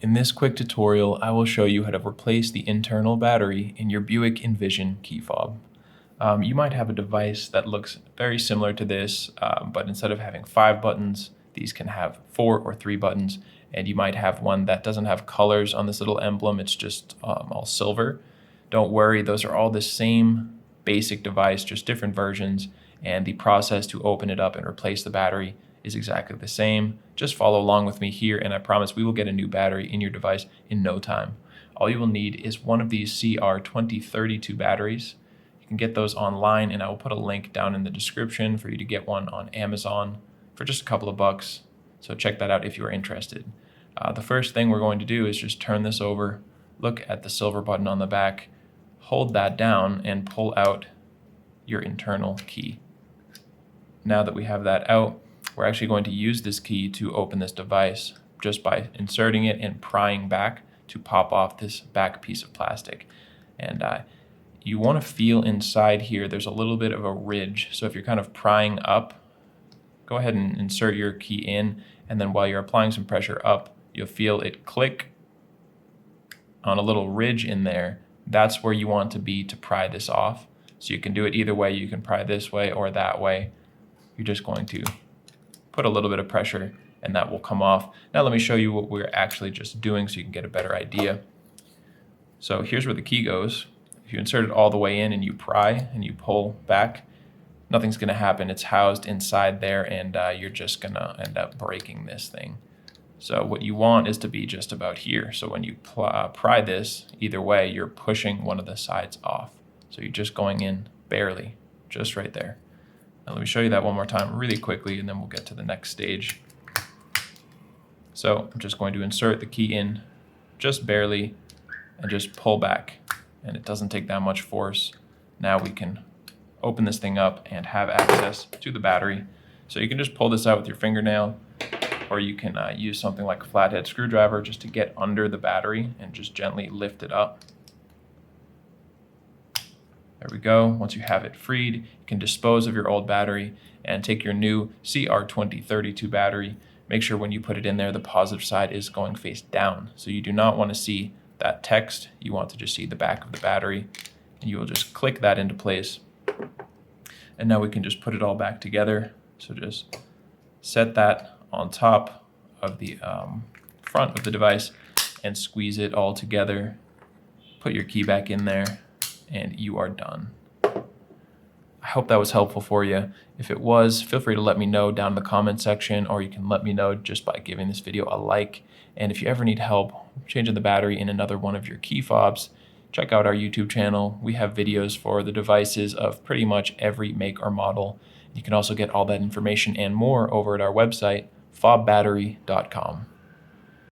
In this quick tutorial, I will show you how to replace the internal battery in your Buick Envision key fob. You might have a device that looks very similar to this, but instead of having 5 buttons, these can have 4 or 3 buttons, and you might have one that doesn't have colors on this little emblem, it's just all silver. Don't worry, those are all the same basic device, just different versions, and the process to open it up and replace the battery is exactly the same. Just follow along with me here, and I promise we will get a new battery in your device in no time. All you will need is one of these CR2032 batteries. You can get those online, and I will put a link down in the description for you to get one on Amazon for just a couple of bucks. So check that out if you are interested. The first thing we're going to do is just turn this over, look at the silver button on the back, hold that down, and pull out your internal key. Now that we have that out, we're actually going to use this key to open this device just by inserting it and prying back to pop off this back piece of plastic. And you want to feel inside here, there's a little bit of a ridge. So if you're kind of prying up, go ahead and insert your key in, and then while you're applying some pressure up, you'll feel it click on a little ridge in there. That's where you want to be to pry this off. So you can do it either way. You can pry this way or that way. You're just going to put a little bit of pressure and that will come off. Now let me show you what we're actually just doing so you can get a better idea. So here's where the key goes. If you insert it all the way in and you pry and you pull back, nothing's going to happen. It's housed inside there, and you're just going to end up breaking this thing. So what you want is to be just about here. So when you pry this, either way, you're pushing one of the sides off. So you're just going in barely, just right there. Now let me show you that one more time really quickly, and then we'll get to the next stage. So I'm just going to insert the key in just barely and just pull back, and it doesn't take that much force. Now we can open this thing up and have access to the battery. So you can just pull this out with your fingernail, or you can use something like a flathead screwdriver just to get under the battery and just gently lift it up. There we go. Once you have it freed, you can dispose of your old battery and take your new CR2032 battery. Make sure when you put it in there, the positive side is going face down. So you do not want to see that text. You want to just see the back of the battery, and you will just click that into place. And now we can just put it all back together. So just set that on top of the front of the device and squeeze it all together. Put your key back in there, and you are done. I hope that was helpful for you. If it was, feel free to let me know down in the comment section, or you can let me know just by giving this video a like. And if you ever need help changing the battery in another one of your key fobs, check out our YouTube channel. We have videos for the devices of pretty much every make or model. You can also get all that information and more over at our website, fobbattery.com.